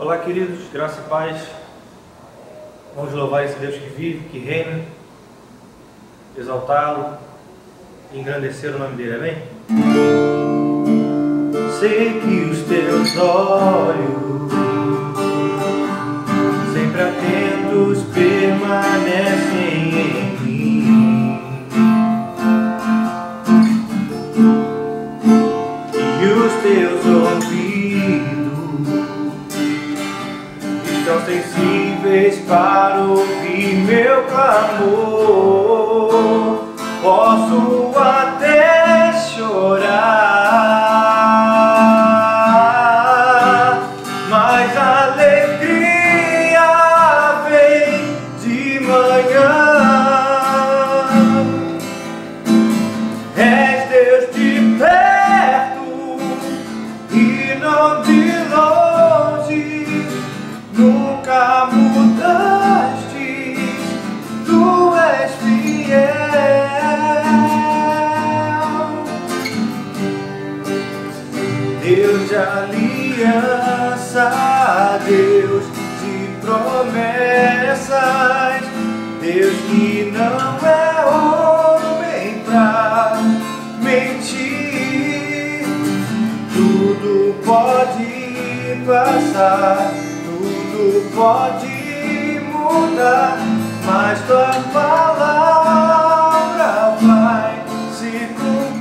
Olá, queridos, graça e paz. Vamos louvar esse Deus que vive, que reina, exaltá-lo e engrandecer o nome dele, amém? Sei que os teus olhos, sempre atentos, permanecem em mim, e os teus ouvidos estão sensíveis para ouvir meu clamor. Posso até chorar, mas a alegria vem de manhã. És Deus de perto e não de longe, nunca mudaste, tu és fiel. Deus de aliança, Deus de promessas, Deus que não é homem pra mentir. Tudo pode passar, tudo pode mudar, mas tua palavra vai se cumprir.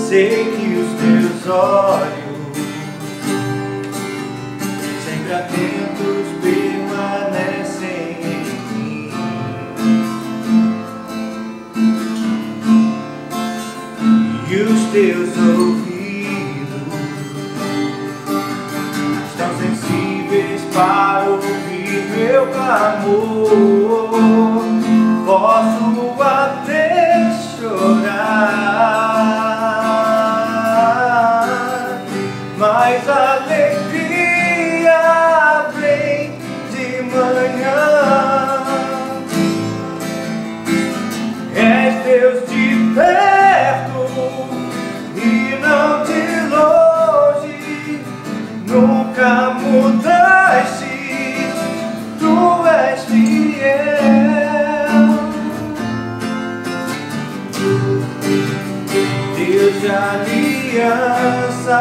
Sei que os teus olhos, sempre atentos, permanecem em mim, e os teus ouvidos estão sensíveis para ouvir meu clamor. Posso até chorar, mas a alegria vem de manhã. És Deus de perto e não de longe, nunca mudaste, tu és fiel. Deus de aliança,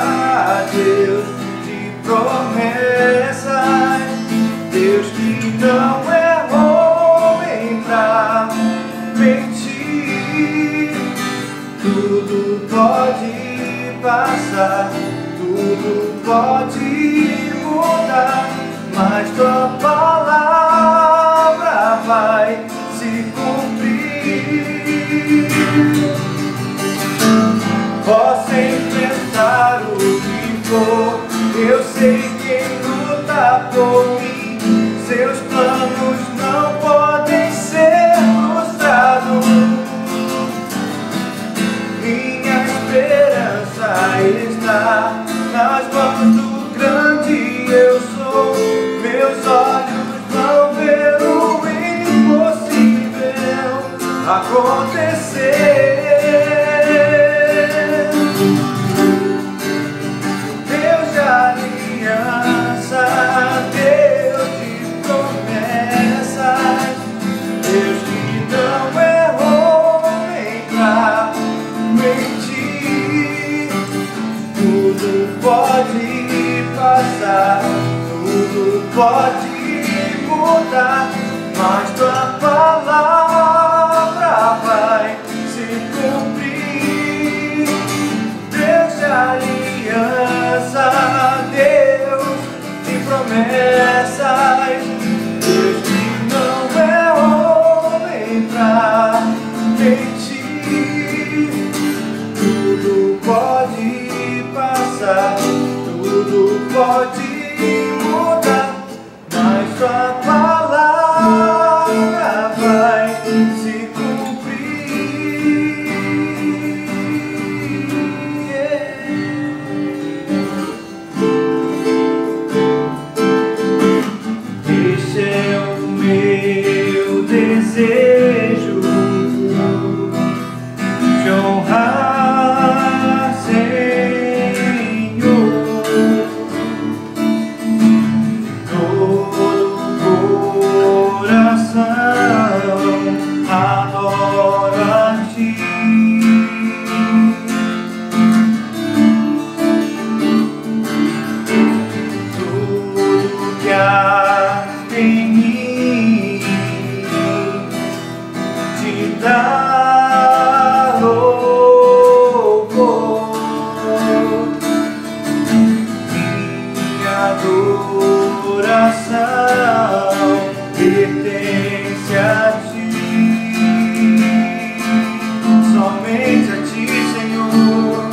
Deus de promessas, Deus que não é homem pra mentir. Tudo pode passar, tudo pode mudar, mas tua palavra vai se cumprir. Posso enfrentar o que for, eu sei quem luta por mim. Seus planos não podem ser frustrados. Minha esperança está nas mãos do grande eu sou. Meus olhos vão ver o impossível acontecer. Deus de aliança, Deus de promessas, Deus que não é homem pra mentir. Tudo pode passar, tudo pode mudar, mas tua palavra vai se cumprir. Deus de aliança, Deus de promessas, Deus que não é homem pra mentir. Tudo pode passar, tudo pode mudar, mas tua palavra vai se cumprir. Este é o meu desejo, de honrar, Senhor. dar louvor. Minha adoração pertence a ti, somente a ti, Senhor.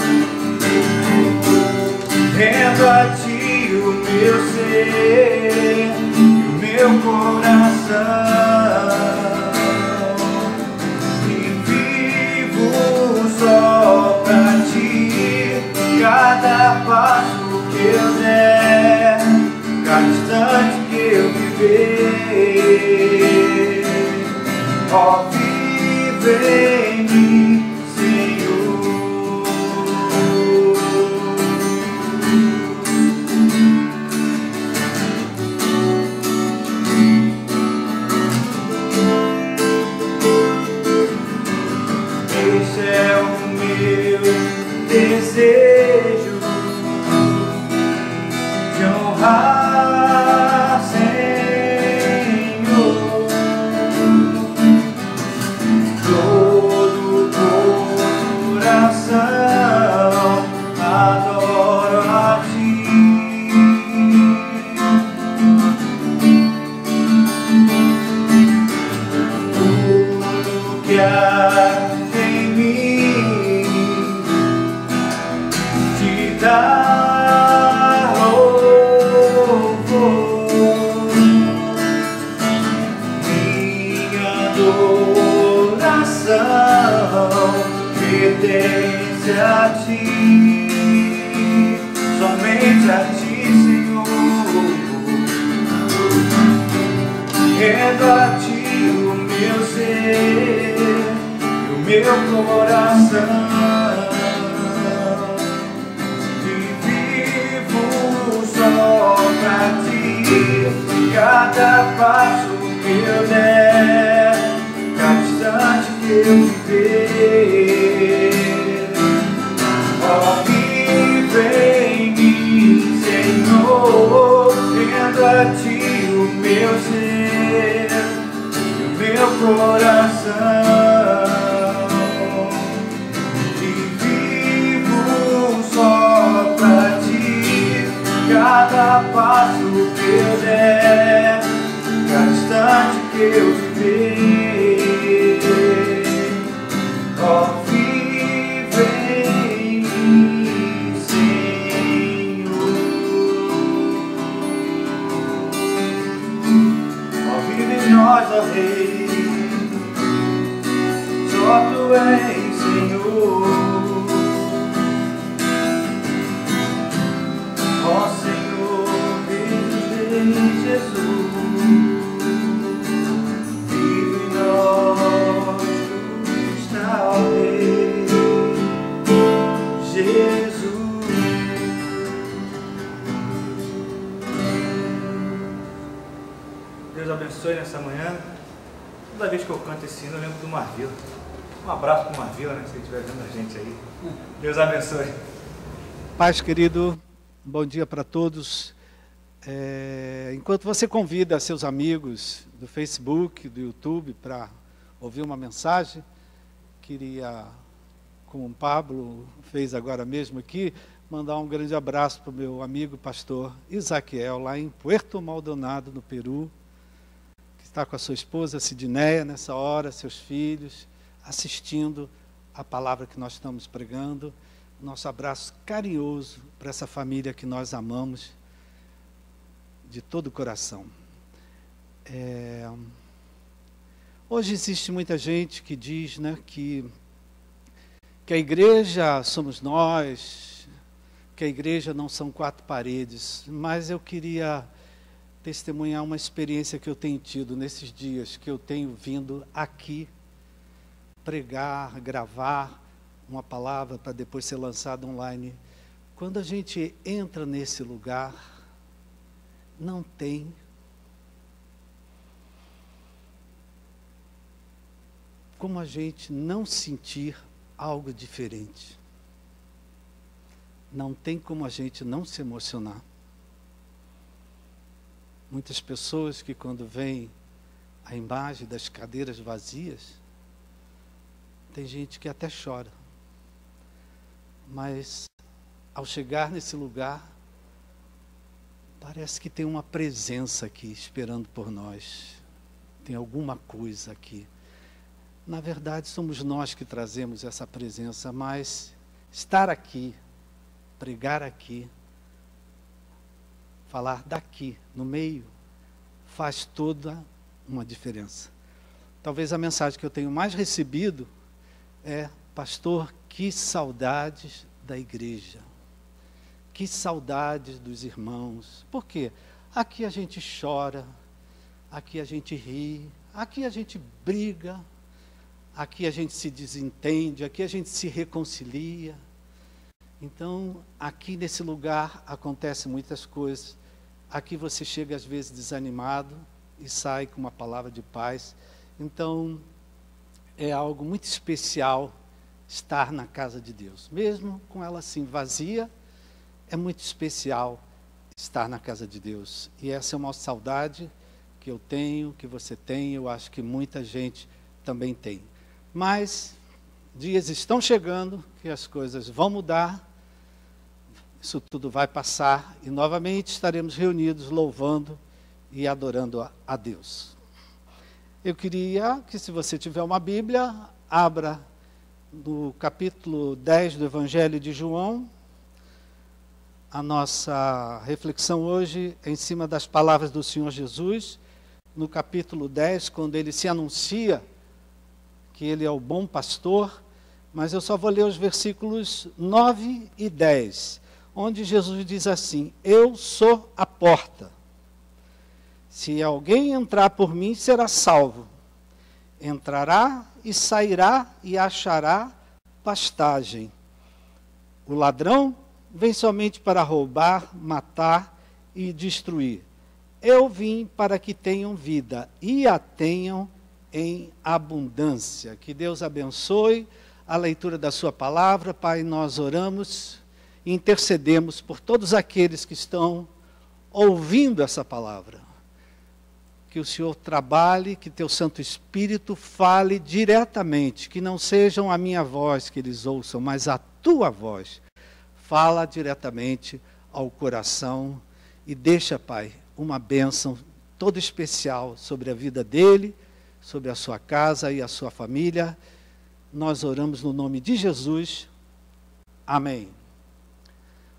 Rendo a ti o meu ser e o meu coração, e vivo só pra ti. Cada passo que eu der, cada instante que eu viver, ó, vive em mim, Senhor. Esse é o meu desejo, de honrar, Senhor, todo o coração adoro a ti. Tudo que há em mim te dá louvor. Minha adoração pertence a ti, somente a ti, Senhor. Rendo a ti o meu ser e o meu coração, e vivo só pra ti. Cada passo que eu der, cada instante que eu viver, ó, vive em mim, Senhor. Rendo a ti o meu ser e o meu coração, e vivo só pra ti. Cada passo que eu der, cada instante que eu viver, ó, vive em mim, Senhor. Ó, vive em nós, ó Rei, só tu és, Senhor. Ó Senhor, vive Jesus, vive em nós, tu está, ó Rei Jesus. Deus abençoe nessa manhã. Toda vez que eu canto esse hino, eu lembro do Marvila. Um abraço para o Marvila, né, se ele estiver vendo a gente aí. Deus abençoe. Paz, querido, bom dia para todos. Enquanto você convida seus amigos do Facebook, do YouTube, para ouvir uma mensagem, queria, como o Pablo fez agora mesmo aqui, mandar um grande abraço para o meu amigo pastor Isaquiel, lá em Puerto Maldonado, no Peru, que está com a sua esposa Sidneia nessa hora, seus filhos, assistindo a palavra que nós estamos pregando. Nosso abraço carinhoso para essa família que nós amamos de todo o coração. Hoje existe muita gente que diz, né, que a igreja somos nós, que a igreja não são quatro paredes, mas eu queria testemunhar uma experiência que eu tenho tido nesses dias, que eu tenho vindo aqui pregar, gravar uma palavra para depois ser lançada online. Quando a gente entra nesse lugar, não tem como a gente não sentir algo diferente. Não tem como a gente não se emocionar. Muitas pessoas que quando veem a imagem das cadeiras vazias, Tem gente que até chora. Mas, ao chegar nesse lugar, parece que tem uma presença aqui esperando por nós. Tem alguma coisa aqui. Na verdade, somos nós que trazemos essa presença, mas estar aqui, pregar aqui, falar daqui, no meio, faz toda uma diferença. Talvez a mensagem que eu tenho mais recebido é: pastor, que saudades da igreja. Que saudades dos irmãos. Por quê? Aqui a gente chora, aqui a gente ri, aqui a gente briga, aqui a gente se desentende, aqui a gente se reconcilia. Então, aqui nesse lugar acontecem muitas coisas. Aqui você chega às vezes desanimado e sai com uma palavra de paz. Então, é algo muito especial estar na casa de Deus. Mesmo com ela assim vazia, é muito especial estar na casa de Deus. E essa é uma saudade que eu tenho, que você tem, eu acho que muita gente também tem. Mas dias estão chegando que as coisas vão mudar, isso tudo vai passar e novamente estaremos reunidos louvando e adorando a Deus. Eu queria que, se você tiver uma Bíblia, abra no capítulo 10 do Evangelho de João. A nossa reflexão hoje é em cima das palavras do Senhor Jesus, no capítulo 10, quando ele se anuncia que ele é o bom pastor, mas eu só vou ler os versículos 9 e 10, onde Jesus diz assim: eu sou a porta. Se alguém entrar por mim, será salvo. Entrará e sairá e achará pastagem. O ladrão vem somente para roubar, matar e destruir. Eu vim para que tenham vida e a tenham em abundância. Que Deus abençoe a leitura da sua palavra. Pai, nós oramos e intercedemos por todos aqueles que estão ouvindo essa palavra. Que o Senhor trabalhe, que teu Santo Espírito fale diretamente, que não sejam a minha voz que eles ouçam, mas a tua voz. Fala diretamente ao coração e deixa, Pai, uma bênção toda especial sobre a vida dele, sobre a sua casa e a sua família. Nós oramos no nome de Jesus. Amém.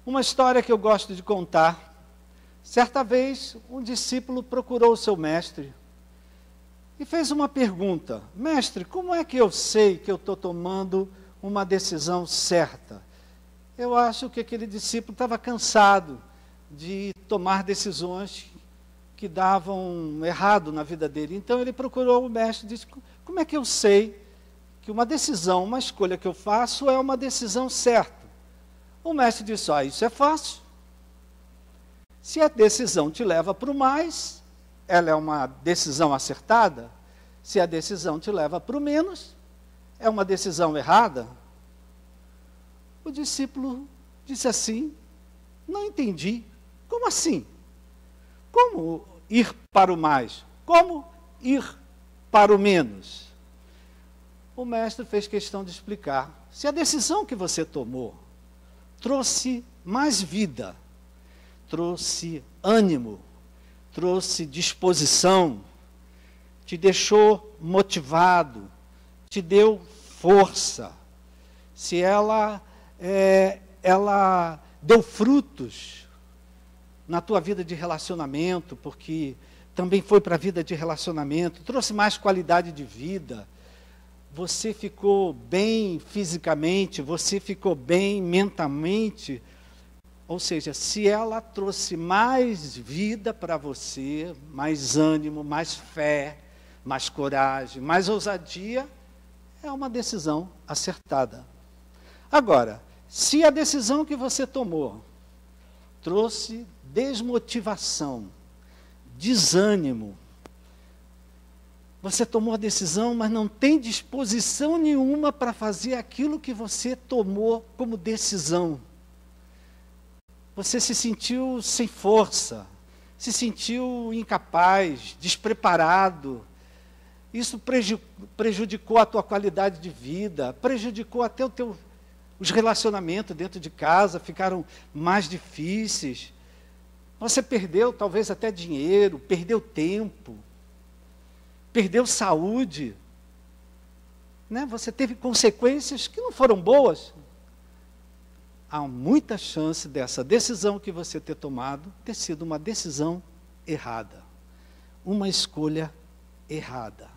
Uma história que eu gosto de contar. Certa vez, um discípulo procurou o seu mestre e fez uma pergunta: mestre, como é que eu sei que eu estou tomando uma decisão certa? Eu acho que aquele discípulo estava cansado de tomar decisões que davam errado na vida dele. Então ele procurou o mestre e disse: como é que eu sei que uma decisão, uma escolha que eu faço é uma decisão certa? O mestre disse: isso é fácil. Se a decisão te leva para o mais, ela é uma decisão acertada. Se a decisão te leva para o menos, é uma decisão errada. O discípulo disse assim: não entendi. Como assim? Como ir para o mais? Como ir para o menos? O mestre fez questão de explicar. Se a decisão que você tomou trouxe mais vida, trouxe ânimo, trouxe disposição, te deixou motivado, te deu força, se ela deu frutos na tua vida de relacionamento, porque também foi para a vida de relacionamento, trouxe mais qualidade de vida, você ficou bem fisicamente, você ficou bem mentalmente. Ou seja, se ela trouxe mais vida para você, mais ânimo, mais fé, mais coragem, mais ousadia, é uma decisão acertada. Agora, se a decisão que você tomou trouxe desmotivação, desânimo, você tomou a decisão, mas não tem disposição nenhuma para fazer aquilo que você tomou como decisão. Você se sentiu sem força, se sentiu incapaz, despreparado, Isso prejudicou a tua qualidade de vida, prejudicou até os relacionamentos dentro de casa, ficaram mais difíceis. Você perdeu talvez até dinheiro, perdeu tempo, perdeu saúde. Né? Você teve consequências que não foram boas. Há muita chance dessa decisão que você ter tomado ter sido uma decisão errada, uma escolha errada.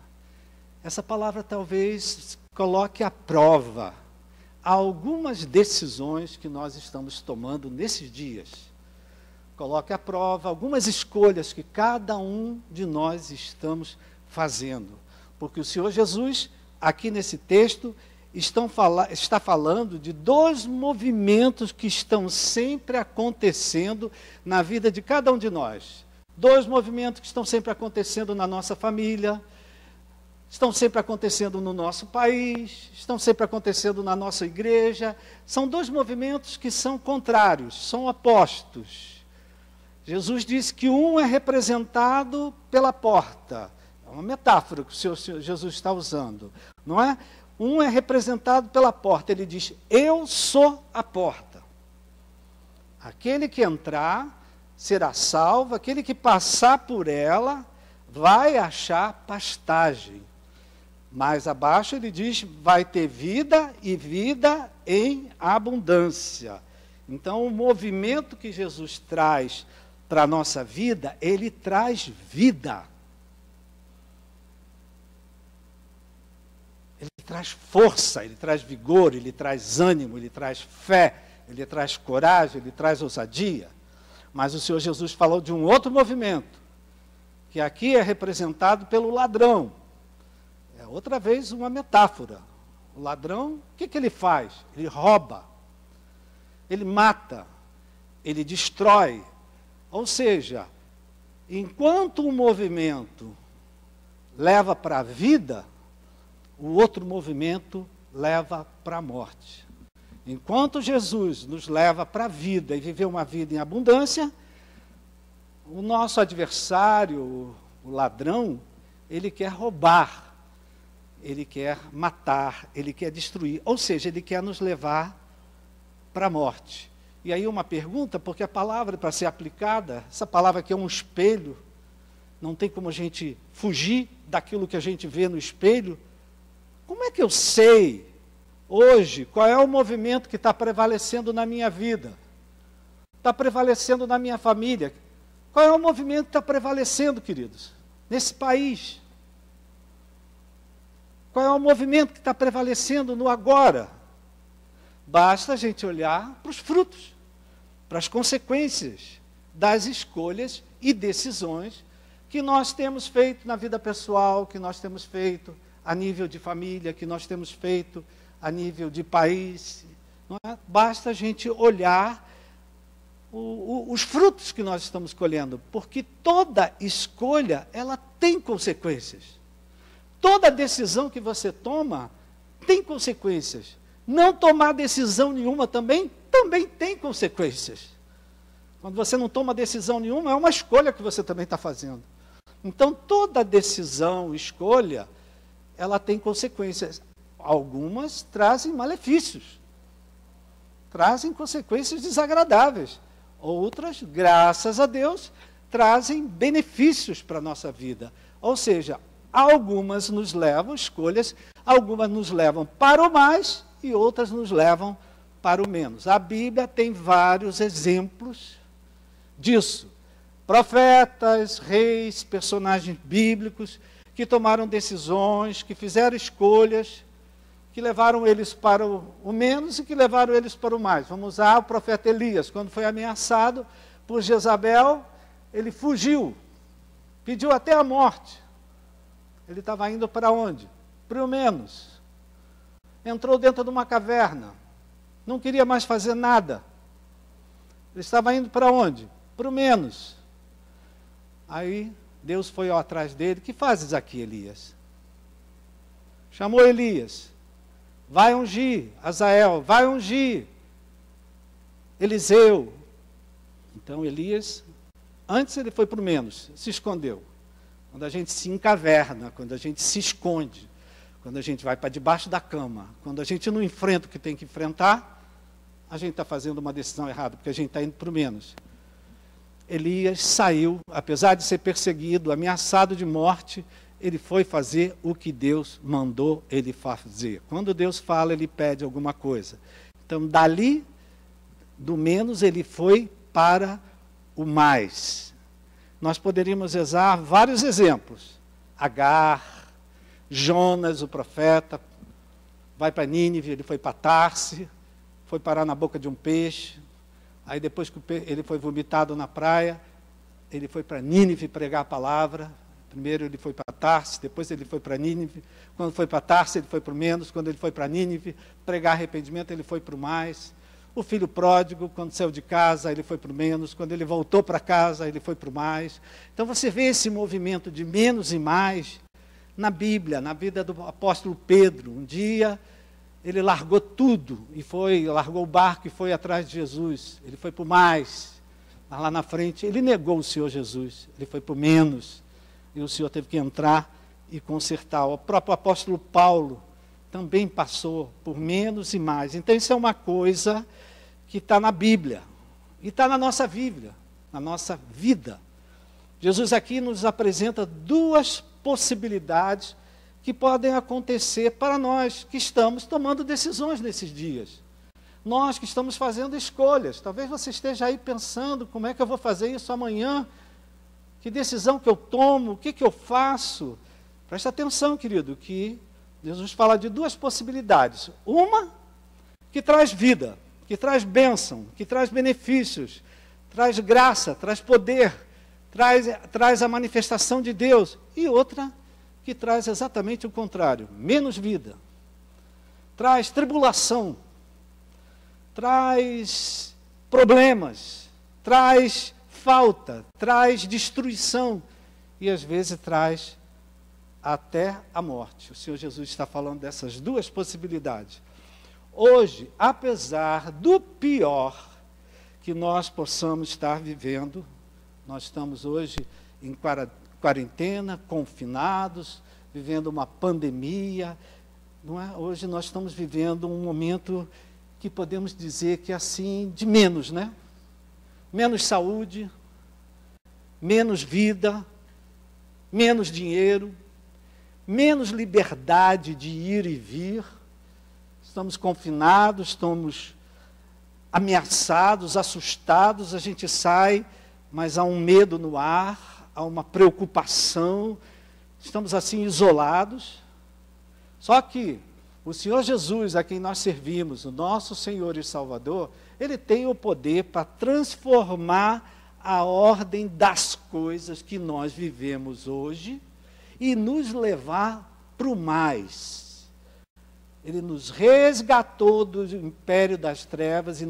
Essa palavra talvez coloque à prova algumas decisões que nós estamos tomando nesses dias. Coloque à prova algumas escolhas que cada um de nós estamos fazendo. Porque o Senhor Jesus, aqui nesse texto, está falando de dois movimentos que estão sempre acontecendo na vida de cada um de nós. Dois movimentos que estão sempre acontecendo na nossa família, estão sempre acontecendo no nosso país, estão sempre acontecendo na nossa igreja. São dois movimentos que são contrários, são opostos. Jesus disse que um é representado pela porta. É uma metáfora que o Senhor Jesus está usando, não é? Um é representado pela porta. Ele diz, eu sou a porta. Aquele que entrar será salvo, aquele que passar por ela vai achar pastagem. Mais abaixo ele diz, vai ter vida e vida em abundância. Então o movimento que Jesus traz para a nossa vida, ele traz vida. Ele traz força, ele traz vigor, ele traz ânimo, ele traz fé, ele traz coragem, ele traz ousadia. Mas o Senhor Jesus falou de um outro movimento, que aqui é representado pelo ladrão. É outra vez uma metáfora. O ladrão, o que ele faz? Ele rouba, ele mata, ele destrói. Ou seja, enquanto um movimento leva para a vida, o outro movimento leva para a morte. Enquanto Jesus nos leva para a vida e viver uma vida em abundância, o nosso adversário, o ladrão, ele quer roubar. Ele quer matar, ele quer destruir, ou seja, ele quer nos levar para a morte. E aí uma pergunta, porque a palavra para ser aplicada, essa palavra aqui é um espelho, não tem como a gente fugir daquilo que a gente vê no espelho. Como é que eu sei, hoje, qual é o movimento que está prevalecendo na minha vida? Está prevalecendo na minha família? Qual é o movimento que está prevalecendo, queridos, nesse país? Qual é o movimento que está prevalecendo no agora? Basta a gente olhar para os frutos, para as consequências das escolhas e decisões que nós temos feito na vida pessoal, que nós temos feito a nível de família, que nós temos feito a nível de país. Não é? Basta a gente olhar os frutos que nós estamos colhendo, porque toda escolha, ela tem consequências. Toda decisão que você toma tem consequências. Não tomar decisão nenhuma também tem consequências. Quando você não toma decisão nenhuma, é uma escolha que você também está fazendo. Então, toda decisão, escolha, ela tem consequências. Algumas trazem malefícios, trazem consequências desagradáveis. Outras, graças a Deus, trazem benefícios para a nossa vida. Ou seja, algumas nos levam, escolhas, algumas nos levam para o mais e outras nos levam para o menos. A Bíblia tem vários exemplos disso. Profetas, reis, personagens bíblicos que tomaram decisões, que fizeram escolhas, que levaram eles para o menos e que levaram eles para o mais. Vamos usar o profeta Elias, quando foi ameaçado por Jezabel, ele fugiu, pediu até a morte. Ele estava indo para onde? Para o menos. Entrou dentro de uma caverna. Não queria mais fazer nada. Ele estava indo para onde? Para o menos. Aí Deus foi atrás dele. O que fazes aqui, Elias? Chamou Elias. Vai ungir Azael. Vai ungir Eliseu. Então Elias, antes ele foi para o menos, se escondeu. quando a gente se encaverna, quando a gente se esconde, quando a gente vai para debaixo da cama, quando a gente não enfrenta o que tem que enfrentar, a gente está fazendo uma decisão errada, porque a gente está indo para o menos. Elias saiu, apesar de ser perseguido, ameaçado de morte, ele foi fazer o que Deus mandou ele fazer. Quando Deus fala, ele pede alguma coisa. Então, dali, do menos, ele foi para o mais. Nós poderíamos usar vários exemplos. Agar, Jonas, o profeta, vai para Nínive, ele foi para Tarse, foi parar na boca de um peixe. Aí depois que ele foi vomitado na praia, ele foi para Nínive pregar a palavra. Primeiro ele foi para Tarse, depois ele foi para Nínive. Quando foi para Tarse, ele foi para o menos. Quando ele foi para Nínive pregar arrependimento, ele foi para o mais. O filho pródigo, quando saiu de casa, ele foi para o menos. Quando ele voltou para casa, ele foi para o mais. Então você vê esse movimento de menos e mais na Bíblia, na vida do apóstolo Pedro. Um dia ele largou tudo, largou o barco e foi atrás de Jesus. Ele foi para o mais, mas lá na frente ele negou o Senhor Jesus. Ele foi para o menos, e o Senhor teve que entrar e consertar. O próprio apóstolo Paulo também passou por menos e mais. Então isso é uma coisa que está na Bíblia, e está na nossa Bíblia, na nossa vida. Jesus aqui nos apresenta duas possibilidades que podem acontecer para nós que estamos tomando decisões nesses dias. Nós que estamos fazendo escolhas. Talvez você esteja aí pensando, como é que eu vou fazer isso amanhã? Que decisão que eu tomo? O que eu faço? Presta atenção, querido, que Jesus fala de duas possibilidades. Uma que traz vida, que traz bênção, que traz benefícios, traz graça, traz poder, traz a manifestação de Deus. E outra que traz exatamente o contrário, menos vida, traz tribulação, traz problemas, traz falta, traz destruição e às vezes traz até a morte. O Senhor Jesus está falando dessas duas possibilidades. Hoje, apesar do pior que nós possamos estar vivendo, nós estamos hoje em quarentena, confinados, vivendo uma pandemia, não é? Hoje nós estamos vivendo um momento que podemos dizer que é assim, de menos, né? Menos saúde, menos vida, menos dinheiro, menos liberdade de ir e vir. Estamos confinados, estamos ameaçados, assustados, a gente sai, mas há um medo no ar, há uma preocupação, estamos assim isolados. Só que o Senhor Jesus, a quem nós servimos, o nosso Senhor e Salvador, Ele tem o poder para transformar a ordem das coisas que nós vivemos hoje e nos levar para o mais. Ele nos resgatou do império das trevas e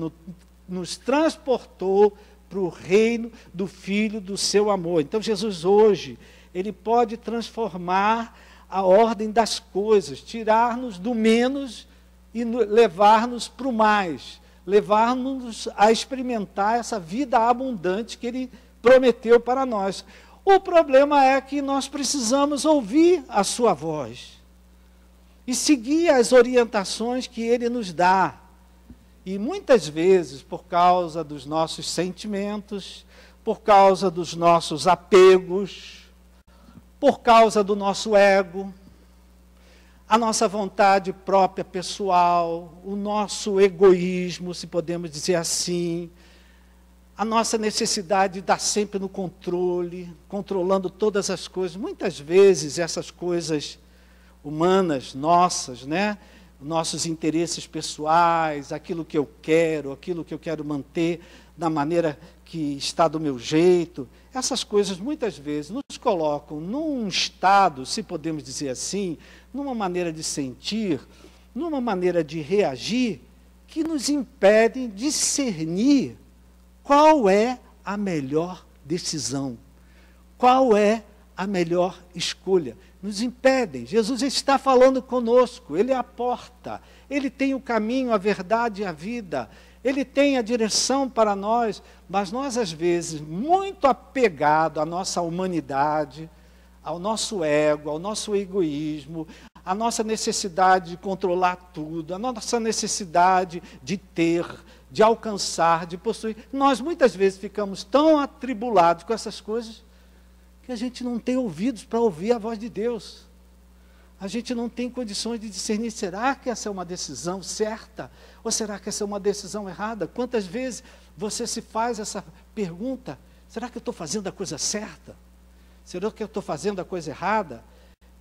nos transportou para o reino do Filho do seu amor. Então Jesus hoje, Ele pode transformar a ordem das coisas, tirar-nos do menos e levar-nos para o mais, levar-nos a experimentar essa vida abundante que Ele prometeu para nós. O problema é que nós precisamos ouvir a sua voz e seguir as orientações que Ele nos dá. E muitas vezes, por causa dos nossos sentimentos, por causa dos nossos apegos, por causa do nosso ego, a nossa vontade própria pessoal, o nosso egoísmo, se podemos dizer assim, a nossa necessidade de estar sempre no controle, controlando todas as coisas. Muitas vezes essas coisas humanas nossas, né? Nossos interesses pessoais, aquilo que eu quero manter da maneira que está do meu jeito, essas coisas muitas vezes nos colocam num estado, se podemos dizer assim, numa maneira de sentir, numa maneira de reagir, que nos impedem de discernir qual é a melhor decisão, qual é a melhor escolha. Nos impedem. Jesus está falando conosco, Ele é a porta, Ele tem o caminho, a verdade e a vida, Ele tem a direção para nós, mas nós às vezes, muito apegado à nossa humanidade, ao nosso ego, ao nosso egoísmo, à nossa necessidade de controlar tudo, à nossa necessidade de ter, de alcançar, de possuir. Nós muitas vezes ficamos tão atribulados com essas coisas que a gente não tem ouvidos para ouvir a voz de Deus. A gente não tem condições de discernir, será que essa é uma decisão certa? Ou será que essa é uma decisão errada? Quantas vezes você se faz essa pergunta, será que eu estou fazendo a coisa certa? Será que eu estou fazendo a coisa errada?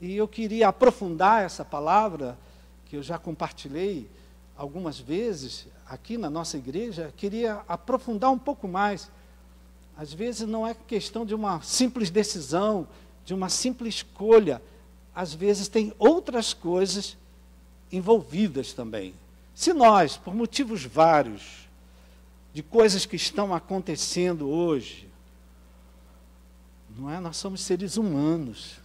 E eu queria aprofundar essa palavra, que eu já compartilhei algumas vezes aqui na nossa igreja, queria aprofundar um pouco mais. Às vezes não é questão de uma simples decisão, de uma simples escolha, às vezes tem outras coisas envolvidas também. Se nós, por motivos vários, de coisas que estão acontecendo hoje, não é? Nós somos seres humanos.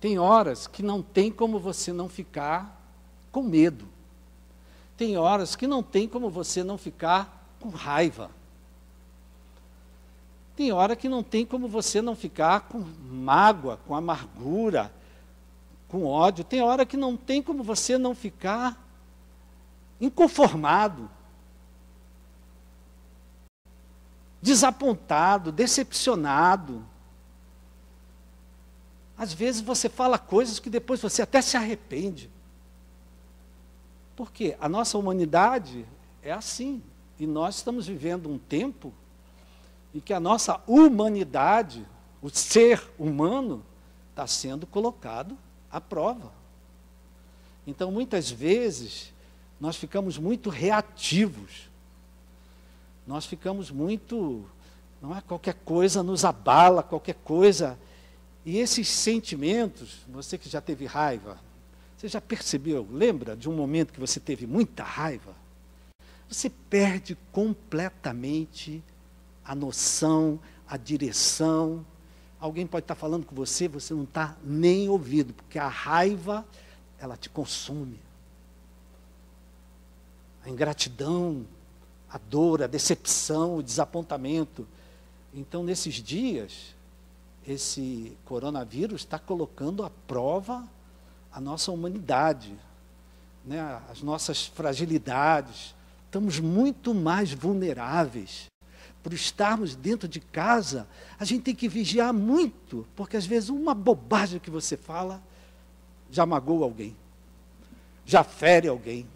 Tem horas que não tem como você não ficar com medo. Tem horas que não tem como você não ficar com raiva. Tem hora que não tem como você não ficar com mágoa, com amargura, com ódio. Tem hora que não tem como você não ficar inconformado, desapontado, decepcionado. Às vezes você fala coisas que depois você até se arrepende. Porque a nossa humanidade é assim. E nós estamos vivendo um tempo em que a nossa humanidade, o ser humano, está sendo colocado à prova. Então, muitas vezes, nós ficamos muito reativos. Nós ficamos muito, não é? Qualquer coisa nos abala, qualquer coisa. E esses sentimentos, você que já teve raiva, você já percebeu, lembra de um momento que você teve muita raiva? Você perde completamente a noção, a direção. Alguém pode estar falando com você, você não está nem ouvindo, porque a raiva, ela te consome. A ingratidão, a dor, a decepção, o desapontamento. Então, nesses dias, esse coronavírus está colocando à prova a nossa humanidade, né? As nossas fragilidades. Estamos muito mais vulneráveis. Por estarmos dentro de casa, a gente tem que vigiar muito, porque às vezes uma bobagem que você fala já magoa alguém, já fere alguém,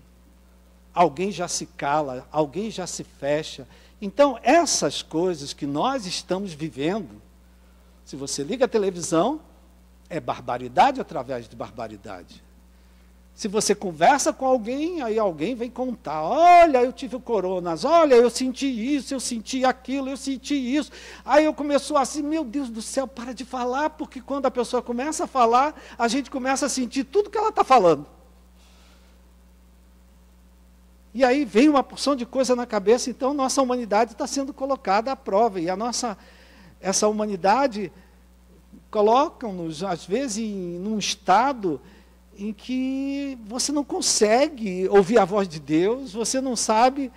alguém já se cala, alguém já se fecha. Então, essas coisas que nós estamos vivendo, se você liga a televisão, é barbaridade através de barbaridade. Se você conversa com alguém, aí alguém vem contar, olha, eu tive o coronas, olha, eu senti isso, eu senti aquilo, eu senti isso. Aí eu começo assim, meu Deus do céu, para de falar, porque quando a pessoa começa a falar, a gente começa a sentir tudo que ela está falando. E aí vem uma porção de coisa na cabeça, então nossa humanidade está sendo colocada à prova. E essa humanidade colocam-nos, às vezes, num estado em que você não consegue ouvir a voz de Deus, você não sabe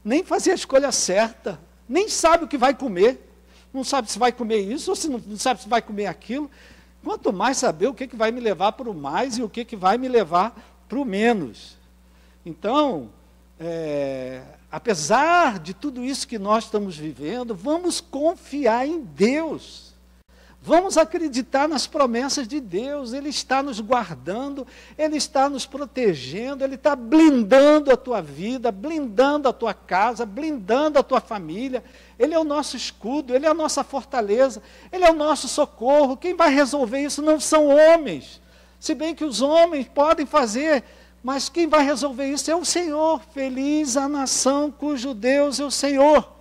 nem fazer a escolha certa, nem sabe o que vai comer, não sabe se vai comer isso ou se não sabe se vai comer aquilo, quanto mais saber o que vai me levar para o mais e o que vai me levar para o menos. Então, apesar de tudo isso que nós estamos vivendo, vamos confiar em Deus. Vamos acreditar nas promessas de Deus. Ele está nos guardando, Ele está nos protegendo, Ele está blindando a tua vida, blindando a tua casa, blindando a tua família. Ele é o nosso escudo, Ele é a nossa fortaleza, Ele é o nosso socorro. Quem vai resolver isso não são homens. Se bem que os homens podem fazer, mas quem vai resolver isso é o Senhor. Feliz a nação cujo Deus é o Senhor.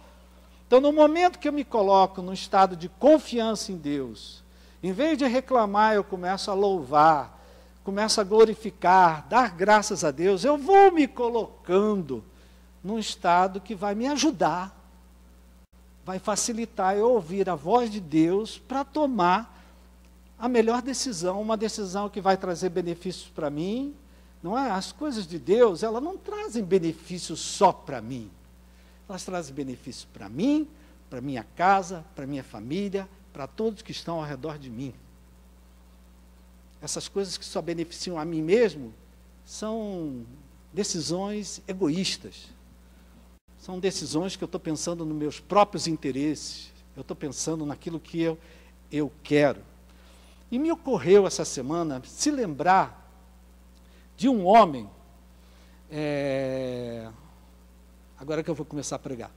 Então, no momento que eu me coloco num estado de confiança em Deus, em vez de reclamar, eu começo a louvar, começo a glorificar, dar graças a Deus, eu vou me colocando num estado que vai me ajudar, vai facilitar eu ouvir a voz de Deus para tomar a melhor decisão, uma decisão que vai trazer benefícios para mim, não é? As coisas de Deus, elas não trazem benefícios só para mim. Elas trazem benefícios para mim, para minha casa, para minha família, para todos que estão ao redor de mim. Essas coisas que só beneficiam a mim mesmo são decisões egoístas. São decisões que eu estou pensando nos meus próprios interesses. Eu estou pensando naquilo que eu quero. E me ocorreu essa semana se lembrar de um homem, agora que eu vou começar a pregar,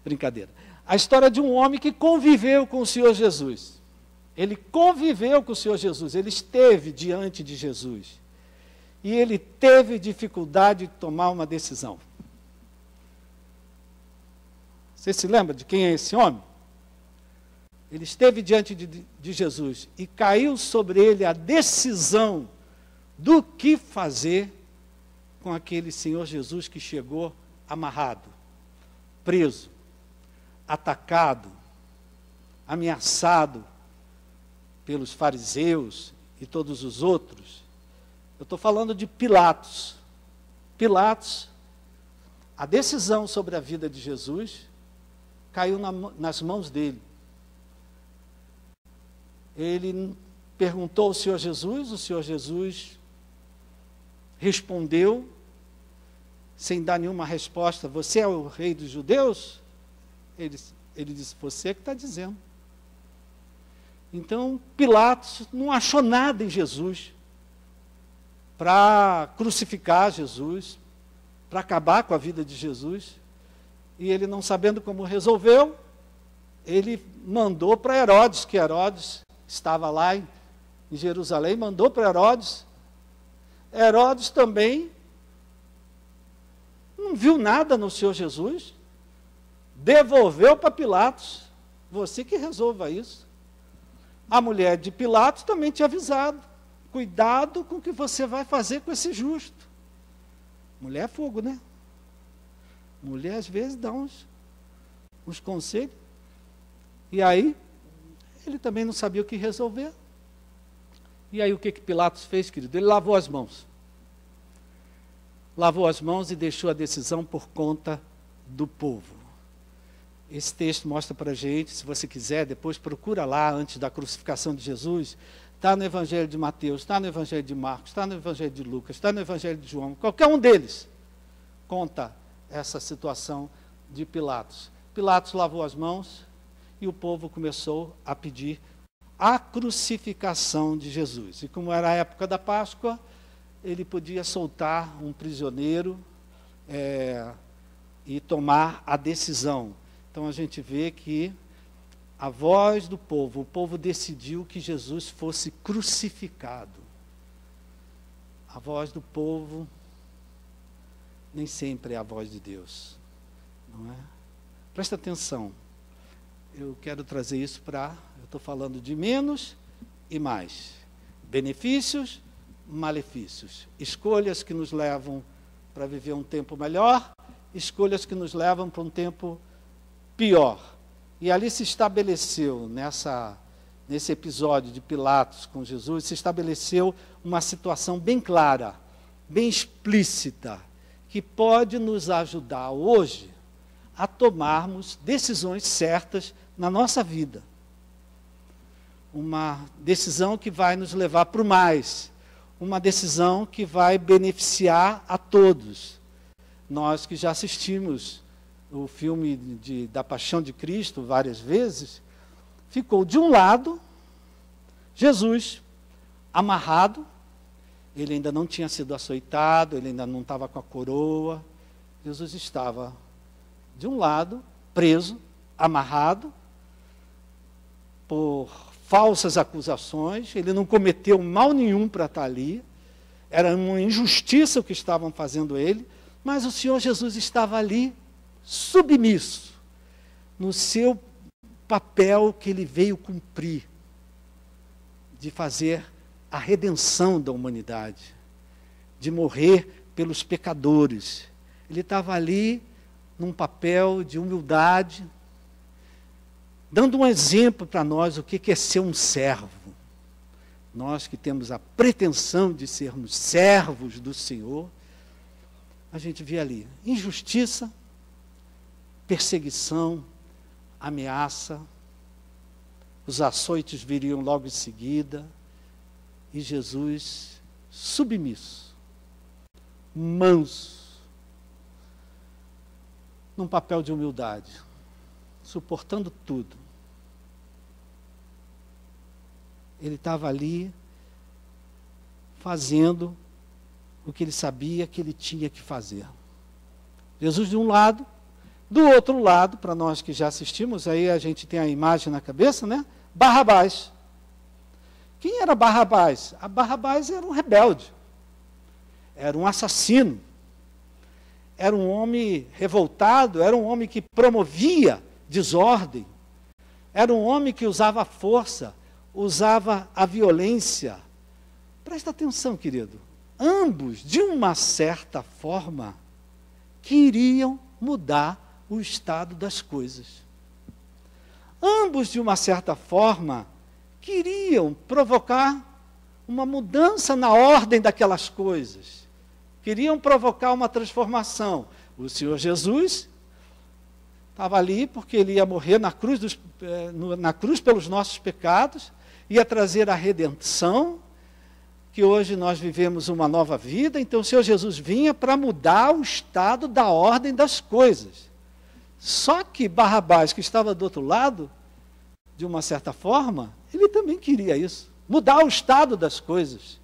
brincadeira. A história de um homem que conviveu com o Senhor Jesus. Ele conviveu com o Senhor Jesus, ele esteve diante de Jesus. E ele teve dificuldade de tomar uma decisão. Você se lembra de quem é esse homem? Ele esteve diante de Jesus e caiu sobre ele a decisão do que fazer com aquele Senhor Jesus que chegou amarrado, preso, atacado, ameaçado pelos fariseus e todos os outros. Eu estou falando de Pilatos. Pilatos, a decisão sobre a vida de Jesus caiu nas mãos dele. Ele perguntou ao Senhor Jesus, o Senhor Jesus respondeu, sem dar nenhuma resposta: você é o rei dos judeus? Ele disse: você que está dizendo. Então, Pilatos não achou nada em Jesus para crucificar Jesus, para acabar com a vida de Jesus. E ele, não sabendo como resolveu, ele mandou para Herodes, que Herodes estava lá em Jerusalém, mandou para Herodes. Herodes também não viu nada no Senhor Jesus, devolveu para Pilatos: você que resolva isso. A mulher de Pilatos também tinha avisado: cuidado com o que você vai fazer com esse justo. Mulher é fogo, né? Mulher às vezes dá uns conselhos. E aí, ele também não sabia o que resolver. E aí o que Pilatos fez, querido? Ele lavou as mãos. Lavou as mãos e deixou a decisão por conta do povo. Esse texto mostra para a gente, se você quiser, depois procura lá, antes da crucificação de Jesus, está no Evangelho de Mateus, está no Evangelho de Marcos, está no Evangelho de Lucas, está no Evangelho de João, qualquer um deles conta essa situação de Pilatos. Pilatos lavou as mãos e o povo começou a pedir a crucificação de Jesus. E como era a época da Páscoa, ele podia soltar um prisioneiro e tomar a decisão. Então a gente vê que a voz do povo, o povo decidiu que Jesus fosse crucificado. A voz do povo nem sempre é a voz de Deus, não é? Presta atenção, eu quero trazer isso eu estou falando de menos e mais. Benefícios, malefícios. Escolhas que nos levam para viver um tempo melhor, escolhas que nos levam para um tempo pior. E ali se estabeleceu, nesse episódio de Pilatos com Jesus, se estabeleceu uma situação bem clara, bem explícita, que pode nos ajudar hoje a tomarmos decisões certas na nossa vida. Uma decisão que vai nos levar para o mais, uma decisão que vai beneficiar a todos. Nós que já assistimos o filme da Paixão de Cristo várias vezes, ficou de um lado Jesus amarrado, ele ainda não tinha sido açoitado, ele ainda não estava com a coroa. Jesus estava de um lado, preso, amarrado, por falsas acusações, ele não cometeu mal nenhum para estar ali, era uma injustiça o que estavam fazendo ele, mas o Senhor Jesus estava ali, submisso, no seu papel que ele veio cumprir, de fazer a redenção da humanidade, de morrer pelos pecadores. Ele estava ali num papel de humildade, dando um exemplo para nós o que é ser um servo. Nós que temos a pretensão de sermos servos do Senhor, a gente vê ali injustiça, perseguição, ameaça. os açoites viriam logo em seguida, e Jesus submisso, manso, num papel de humildade, suportando tudo. Ele estava ali fazendo o que ele sabia que ele tinha que fazer. Jesus de um lado, do outro lado, para nós que já assistimos, aí a gente tem a imagem na cabeça, né? Barrabás. Quem era Barrabás? A Barrabás era um rebelde, era um assassino, era um homem revoltado, era um homem que promovia desordem, era um homem que usava a força, usava a violência. Presta atenção, querido. Ambos, de uma certa forma, queriam mudar o estado das coisas. Ambos, de uma certa forma, queriam provocar uma mudança na ordem daquelas coisas. Queriam provocar uma transformação. O Senhor Jesus estava ali porque ele ia morrer na cruz pelos nossos pecados, ia trazer a redenção, que hoje nós vivemos uma nova vida. Então o Senhor Jesus vinha para mudar o estado da ordem das coisas. Só que Barrabás, que estava do outro lado, de uma certa forma, ele também queria isso, mudar o estado das coisas,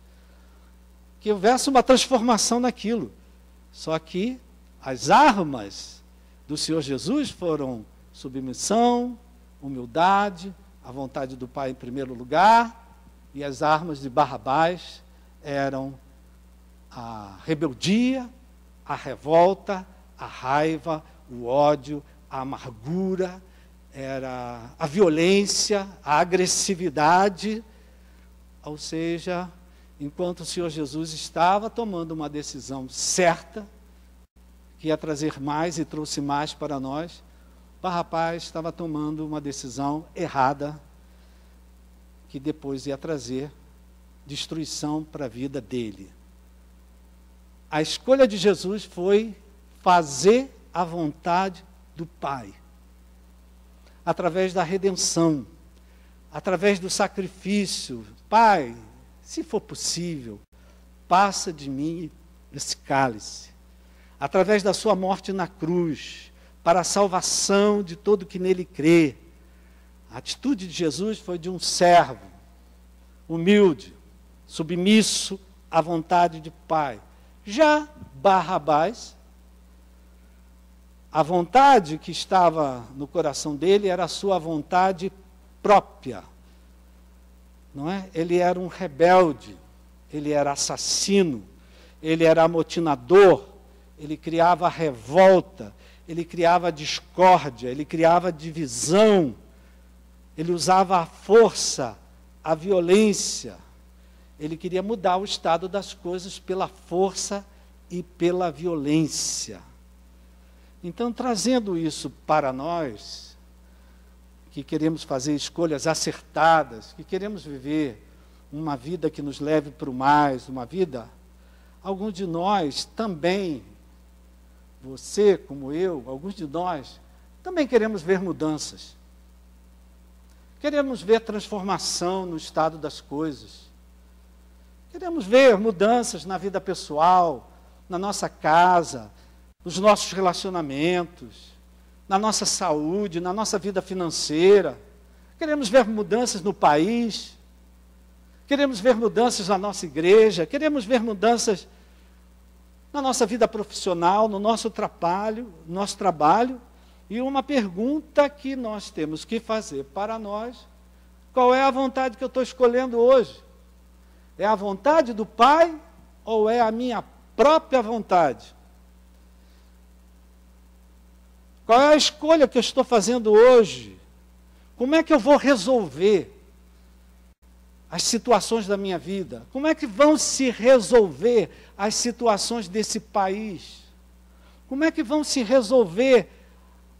que houvesse uma transformação naquilo. Só que as armas do Senhor Jesus foram submissão, humildade, a vontade do Pai em primeiro lugar, e as armas de Barrabás eram a rebeldia, a revolta, a raiva, o ódio, a amargura, era a violência, a agressividade. Ou seja, enquanto o Senhor Jesus estava tomando uma decisão certa, que ia trazer mais e trouxe mais para nós, Barrabás estava tomando uma decisão errada, que depois ia trazer destruição para a vida dele. A escolha de Jesus foi fazer a vontade do Pai, através da redenção, através do sacrifício. Pai, se for possível, passa de mim esse cálice. Através da sua morte na cruz, para a salvação de todo que nele crê. A atitude de Jesus foi de um servo, humilde, submisso à vontade do Pai. Já Barrabás, a vontade que estava no coração dele era a sua vontade própria. Não é? Ele era um rebelde, ele era assassino, ele era amotinador, ele criava revolta, ele criava discórdia, ele criava divisão, ele usava a força, a violência. Ele queria mudar o estado das coisas pela força e pela violência. Então, trazendo isso para nós, que queremos fazer escolhas acertadas, que queremos viver uma vida que nos leve para o mais, uma vida, alguns de nós também, você como eu, alguns de nós, também queremos ver mudanças. Queremos ver transformação no estado das coisas. Queremos ver mudanças na vida pessoal, na nossa casa, nos nossos relacionamentos, na nossa saúde, na nossa vida financeira. Queremos ver mudanças no país. Queremos ver mudanças na nossa igreja. Queremos ver mudanças na nossa vida profissional, no nosso trabalho. E uma pergunta que nós temos que fazer para nós: qual é a vontade que eu estou escolhendo hoje? É a vontade do Pai ou é a minha própria vontade? Qual é a escolha que eu estou fazendo hoje? Como é que eu vou resolver as situações da minha vida? Como é que vão se resolver as situações desse país? Como é que vão se resolver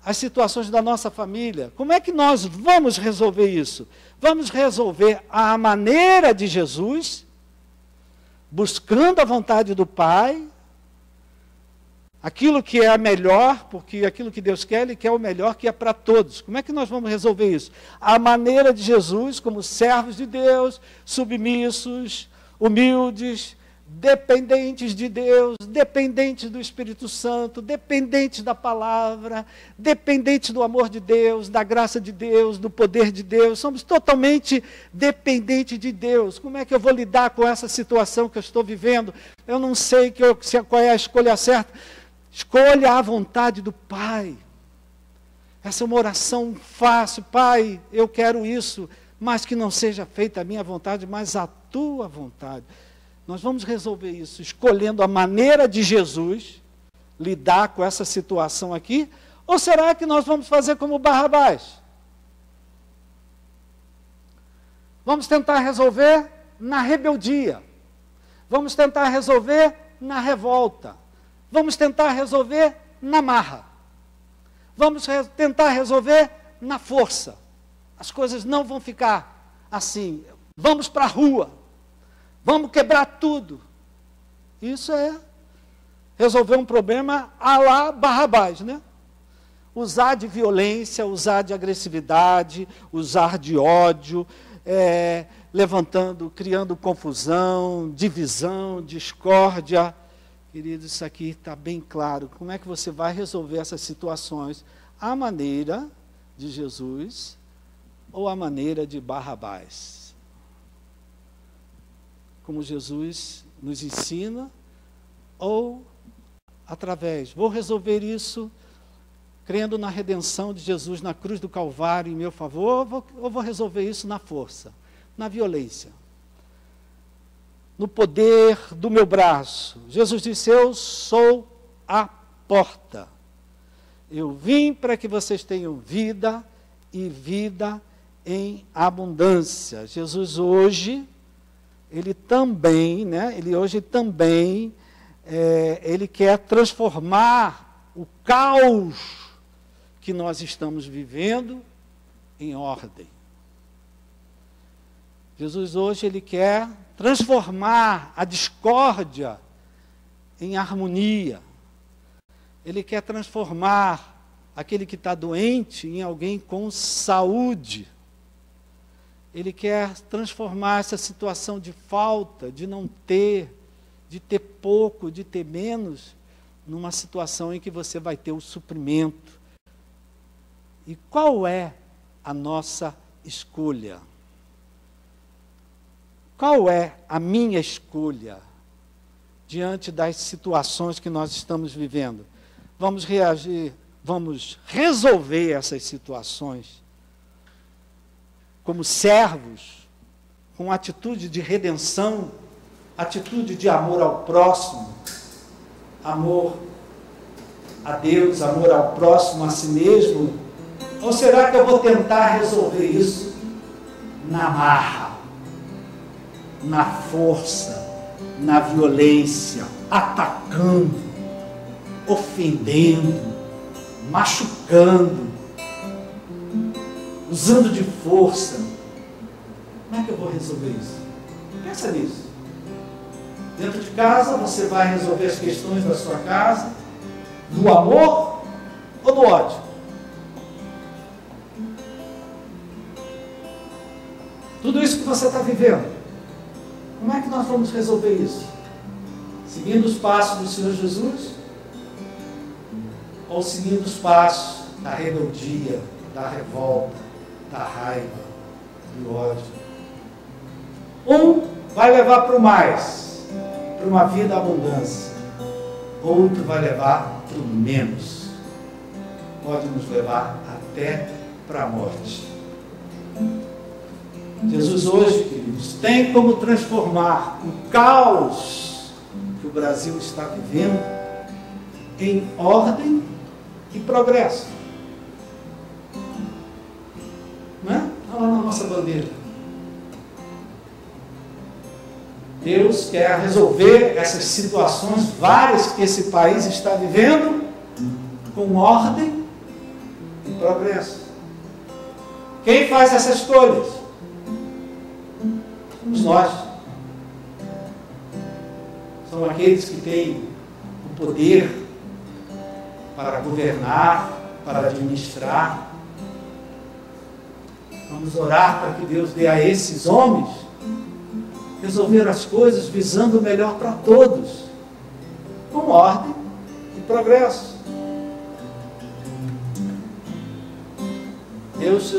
as situações da nossa família? Como é que nós vamos resolver isso? Vamos resolver à maneira de Jesus, buscando a vontade do Pai, aquilo que é melhor, porque aquilo que Deus quer, Ele quer o melhor que é para todos. Como é que nós vamos resolver isso? A maneira de Jesus, como servos de Deus, submissos, humildes, dependentes de Deus, dependentes do Espírito Santo, dependentes da palavra, dependentes do amor de Deus, da graça de Deus, do poder de Deus. Somos totalmente dependentes de Deus. Como é que eu vou lidar com essa situação que eu estou vivendo? Eu não sei qual é a escolha certa. Escolha a vontade do Pai. Essa é uma oração fácil. Pai, eu quero isso, mas que não seja feita a minha vontade, mas a tua vontade. Nós vamos resolver isso escolhendo a maneira de Jesus lidar com essa situação aqui, ou será que nós vamos fazer como Barrabás? Vamos tentar resolver na rebeldia. Vamos tentar resolver na revolta. Vamos tentar resolver na marra. Vamos tentar resolver na força. As coisas não vão ficar assim. Vamos para a rua. Vamos quebrar tudo. Isso é resolver um problema à la Barrabás, né? Usar de violência, usar de agressividade, usar de ódio, criando confusão, divisão, discórdia. Queridos, isso aqui está bem claro. Como é que você vai resolver essas situações? A maneira de Jesus ou a maneira de Barrabás? Como Jesus nos ensina, ou vou resolver isso crendo na redenção de Jesus na cruz do Calvário em meu favor, ou vou resolver isso na força, na violência, no poder do meu braço. Jesus disse, eu sou a porta. Eu vim para que vocês tenham vida e vida em abundância. Jesus hoje... Ele quer transformar o caos que nós estamos vivendo em ordem. Jesus hoje, Ele quer transformar a discórdia em harmonia. Ele quer transformar aquele que está doente em alguém com saúde. Ele quer transformar essa situação de falta, de não ter, de ter pouco, de ter menos, numa situação em que você vai ter o suprimento. E qual é a nossa escolha? Qual é a minha escolha diante das situações que nós estamos vivendo? Vamos reagir, vamos resolver essas situações como servos, com atitude de redenção, atitude de amor ao próximo, amor a Deus, amor ao próximo, a si mesmo? Ou será que eu vou tentar resolver isso na marra, na força, na violência, atacando, ofendendo, machucando, usando de força? Como é que eu vou resolver isso? Pensa nisso. Dentro de casa, você vai resolver as questões da sua casa no amor ou no ódio? Tudo isso que você está vivendo, como é que nós vamos resolver isso? Seguindo os passos do Senhor Jesus? Ou seguindo os passos da rebeldia, da revolta, da raiva, do ódio? Um vai levar para o mais, para uma vida abundância. Outro vai levar para o menos. Pode nos levar até para a morte. Jesus hoje, queridos, tem como transformar o caos que o Brasil está vivendo em ordem e progresso. Não é? Está lá na nossa bandeira. Deus quer resolver essas situações várias que esse país está vivendo com ordem e progresso. Quem faz essas escolhas? Somos nós. São aqueles que têm o poder para governar, para administrar. Vamos orar para que Deus dê a esses homens resolver as coisas visando o melhor para todos, com ordem e progresso.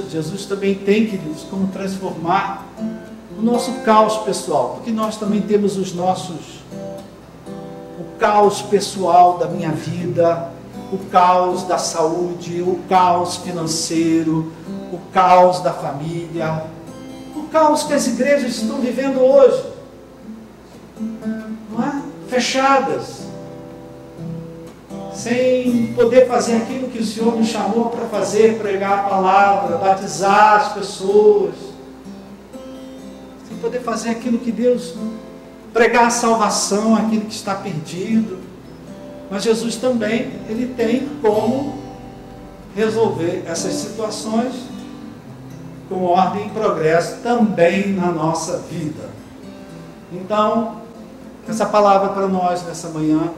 Jesus também tem, queridos, como transformar o nosso caos pessoal, porque nós também temos o caos pessoal da minha vida, o caos da saúde, o caos financeiro, o caos da família, o caos que as igrejas estão vivendo hoje, não é? Fechadas, sem poder fazer aquilo que o Senhor nos chamou para fazer, pregar a palavra, batizar as pessoas, sem poder fazer aquilo que Deus, pregar a salvação àquele que está perdido. Mas Jesus também, Ele tem como resolver essas situações com ordem e progresso também na nossa vida. Então, essa palavra para nós nessa manhã.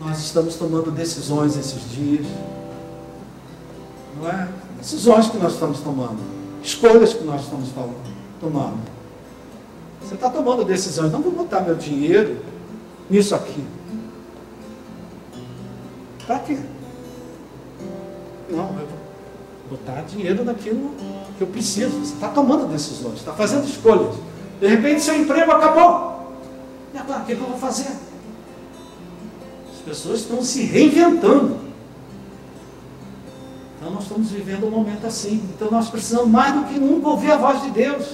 Nós estamos tomando decisões esses dias, não é? Decisões que nós estamos tomando, escolhas que nós estamos tomando. Você está tomando decisões, não vou botar meu dinheiro nisso aqui. Para quê? Não, eu vou botar dinheiro naquilo que eu preciso. Você está tomando decisões, está fazendo escolhas. De repente seu emprego acabou. E agora, o que eu vou fazer? As pessoas estão se reinventando. Então nós estamos vivendo um momento assim. Então nós precisamos mais do que nunca ouvir a voz de Deus,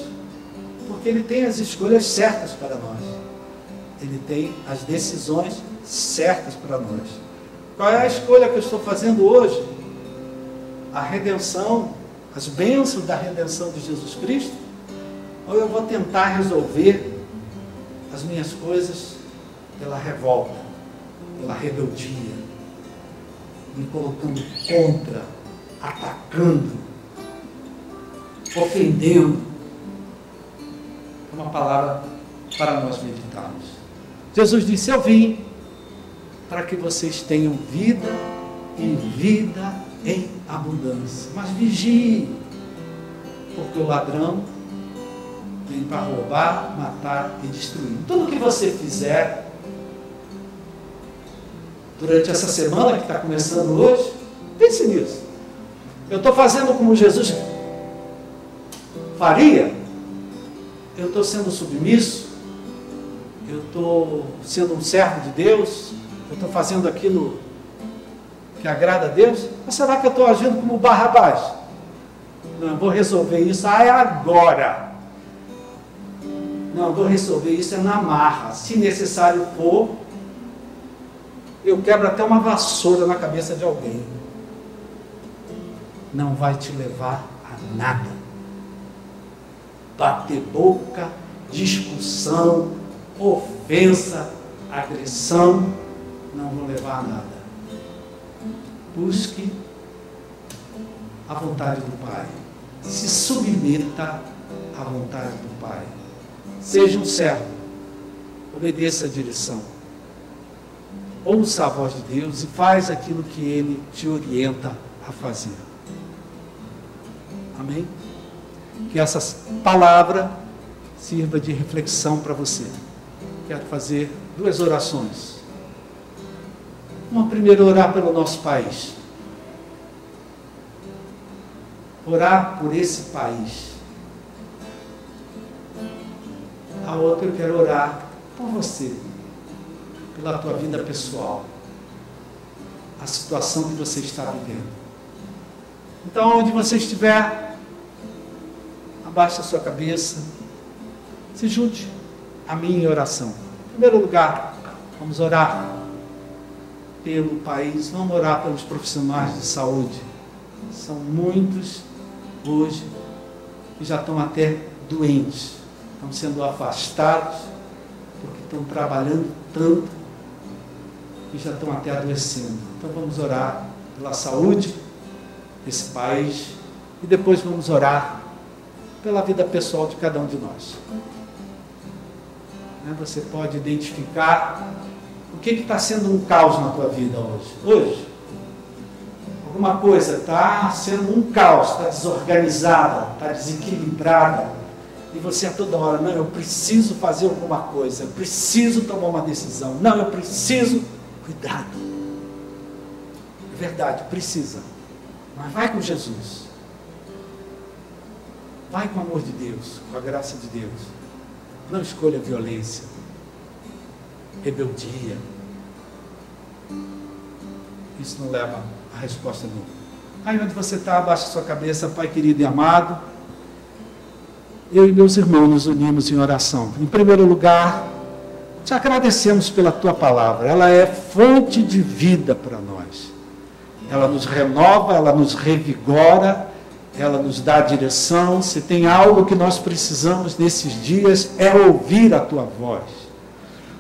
porque Ele tem as escolhas certas para nós. Ele tem as decisões certas para nós. Qual é a escolha que eu estou fazendo hoje? A redenção, as bênçãos da redenção de Jesus Cristo? Ou eu vou tentar resolver as minhas coisas pela revolta, pela rebeldia, me colocando contra, atacando, ofendendo? Uma palavra para nós meditarmos. Jesus disse: eu vim para que vocês tenham vida e vida em abundância. Mas vigie, porque o ladrão vem para roubar, matar e destruir. Tudo que você fizer durante essa semana que está começando hoje, pense nisso. Eu estou fazendo como Jesus faria? Eu estou sendo submisso? Eu estou sendo um servo de Deus? Eu estou fazendo aquilo que agrada a Deus? Ou será que eu estou agindo como Barrabás? Não, eu vou resolver isso agora. Não, eu vou resolver isso na marra. Se necessário for, eu quebro até uma vassoura na cabeça de alguém. Não vai te levar a nada. Bater boca, discussão, ofensa, agressão, não vão levar a nada. Busque a vontade do Pai. Se submeta à vontade do Pai. Seja um servo. Obedeça a direção. Ouça a voz de Deus e faz aquilo que Ele te orienta a fazer. Amém? Que essa palavra sirva de reflexão para você. Quero fazer 2 orações. Uma primeira, orar pelo nosso país. Orar por esse país. A outra, eu quero orar por você, pela tua vida pessoal, a situação que você está vivendo. Então, onde você estiver, abaixe a sua cabeça, se junte a mim em oração. Em primeiro lugar, vamos orar pelo país, vamos orar pelos profissionais de saúde. São muitos hoje que já estão até doentes, estão sendo afastados, porque estão trabalhando tanto e já estão até adoecendo. Então vamos orar pela saúde desse país e depois vamos orar pela vida pessoal de cada um de nós. Você pode identificar o que está sendo um caos na tua vida hoje. Hoje, alguma coisa está sendo um caos, está desorganizada, está desequilibrada, e você a toda hora, não, eu preciso fazer alguma coisa, eu preciso tomar uma decisão, não, eu preciso, cuidado. É verdade, precisa, mas vai com Jesus, vai com o amor de Deus, com a graça de Deus. Não escolha violência, rebeldia. Isso não leva a resposta nenhuma. Aí onde você está, abaixa sua cabeça, Pai querido e amado. Eu e meus irmãos nos unimos em oração. Em primeiro lugar, te agradecemos pela tua palavra. Ela é fonte de vida para nós. Ela nos renova, ela nos revigora, ela nos dá direção. Se tem algo que nós precisamos nesses dias, é ouvir a tua voz.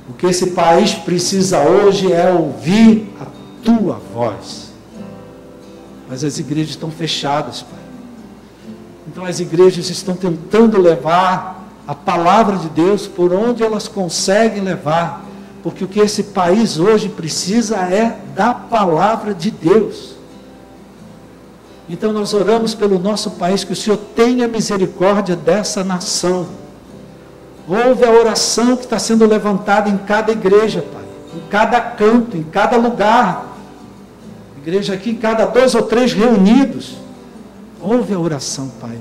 O que esse país precisa hoje é ouvir a tua voz. Mas as igrejas estão fechadas, Pai. Então as igrejas estão tentando levar a palavra de Deus por onde elas conseguem levar, porque o que esse país hoje precisa é da palavra de Deus. Então nós oramos pelo nosso país, que o Senhor tenha misericórdia dessa nação. Ouve a oração que está sendo levantada em cada igreja, Pai, em cada canto, em cada lugar. Igreja aqui, cada 2 ou 3 reunidos. Ouve a oração, Pai.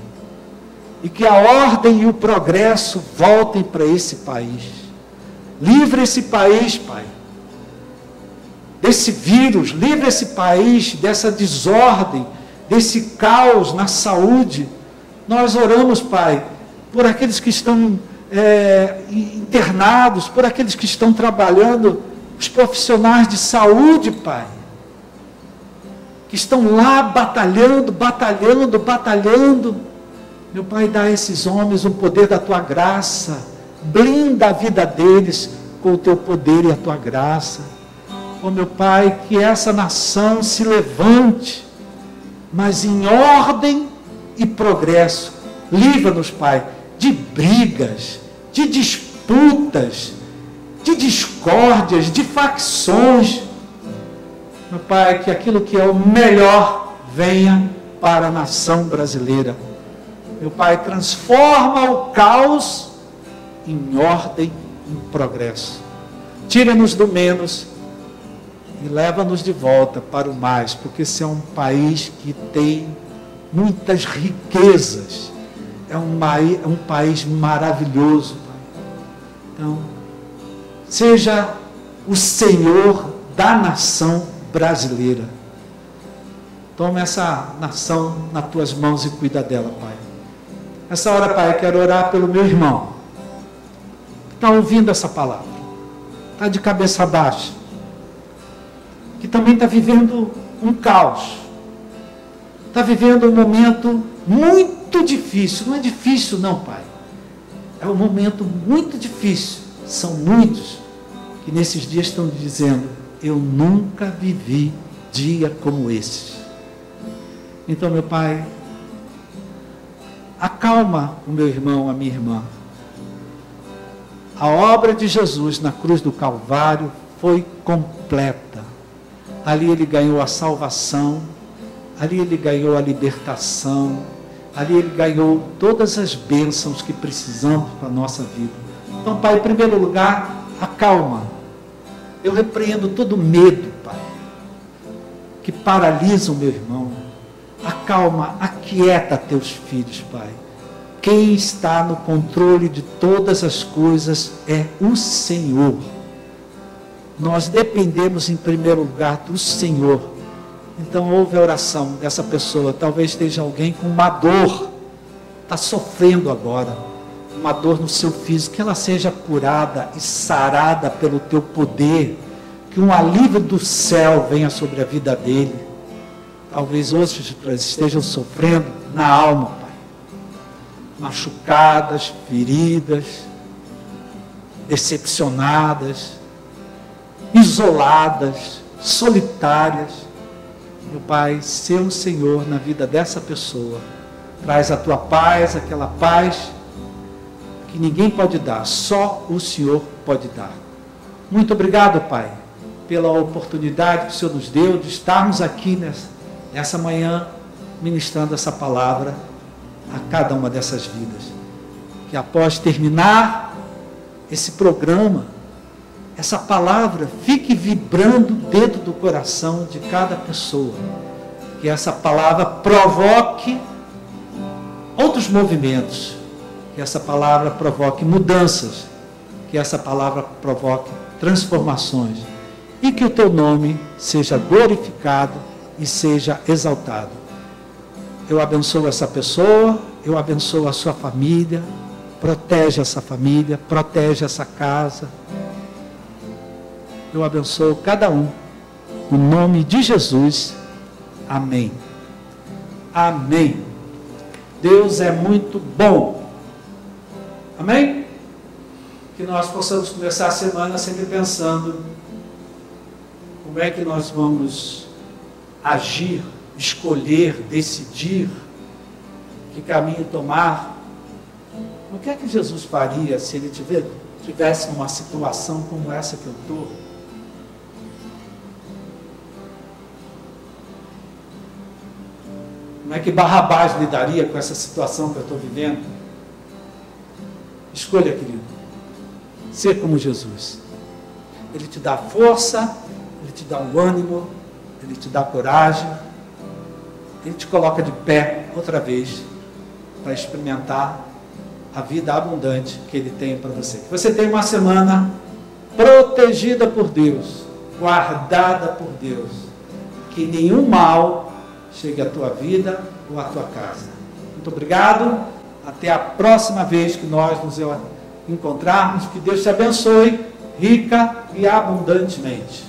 E que a ordem e o progresso voltem para esse país. Livre esse país, Pai, desse vírus. Livre esse país dessa desordem, desse caos na saúde. Nós oramos, Pai, por aqueles que estão internados, por aqueles que estão trabalhando, os profissionais de saúde, Pai, que estão lá batalhando. Meu Pai, dá a esses homens o poder da tua graça, blinda a vida deles com o teu poder e a tua graça. Oh, meu Pai, que essa nação se levante, mas em ordem e progresso. Livra-nos, Pai, de brigas, de disputas, de discórdias, de facções. Meu Pai, que aquilo que é o melhor venha para a nação brasileira. Meu Pai, transforma o caos em ordem, em progresso. Tira-nos do menos e leva-nos de volta para o mais, porque esse é um país que tem muitas riquezas. É um país maravilhoso, Pai. Então, seja o Senhor da nação brasileira. Toma essa nação nas tuas mãos e cuida dela, Pai. Nessa hora, Pai, eu quero orar pelo meu irmão que está ouvindo essa palavra, está de cabeça baixa, que também está vivendo um caos, está vivendo um momento muito difícil. Não é difícil não, Pai, é um momento muito difícil. São muitos que nesses dias estão dizendo: eu nunca vivi dia como esse. Então, meu Pai, acalma o meu irmão, a minha irmã. A obra de Jesus na cruz do Calvário foi completa. Ali ele ganhou a salvação, ali ele ganhou a libertação, ali ele ganhou todas as bênçãos que precisamos para a nossa vida. Então, Pai, em primeiro lugar, acalma. Eu repreendo todo medo, Pai, que paralisa o meu irmão. Acalma, aquieta teus filhos, Pai. Quem está no controle de todas as coisas é o Senhor. Nós dependemos em primeiro lugar do Senhor. Então ouve a oração dessa pessoa. Talvez esteja alguém com uma dor, está sofrendo agora, uma dor no seu físico, que ela seja curada e sarada pelo teu poder, que um alívio do céu venha sobre a vida dele. Talvez outros estejam sofrendo na alma, Pai, machucadas, feridas, decepcionadas, isoladas, solitárias. Meu Pai, ser o Senhor na vida dessa pessoa. Traz a tua paz, aquela paz que ninguém pode dar, só o Senhor pode dar. Muito obrigado, Pai, pela oportunidade que o Senhor nos deu de estarmos aqui nessa manhã, ministrando essa palavra a cada uma dessas vidas. Que após terminar esse programa, essa palavra fique vibrando dentro do coração de cada pessoa. Que essa palavra provoque outros movimentos. Que essa palavra provoque mudanças. Que essa palavra provoque transformações. E que o teu nome seja glorificado e seja exaltado. Eu abençoo essa pessoa, eu abençoo a sua família, protege essa família, protege essa casa. Eu abençoo cada um, no nome de Jesus. Amém. Amém. Deus é muito bom. Amém? Que nós possamos começar a semana sempre pensando como é que nós vamos agir, escolher, decidir, que caminho tomar. O que é que Jesus faria se ele tivesse numa situação como essa que eu estou? Como é que Barrabás lidaria com essa situação que eu estou vivendo? Escolha, querido, ser como Jesus. Ele te dá força, ele te dá um ânimo, ele te dá coragem, ele te coloca de pé outra vez para experimentar a vida abundante que ele tem para você. Que você tenha uma semana protegida por Deus, guardada por Deus, que nenhum mal chegue à tua vida ou à tua casa. Muito obrigado, até a próxima vez que nós nos encontrarmos, que Deus te abençoe rica e abundantemente.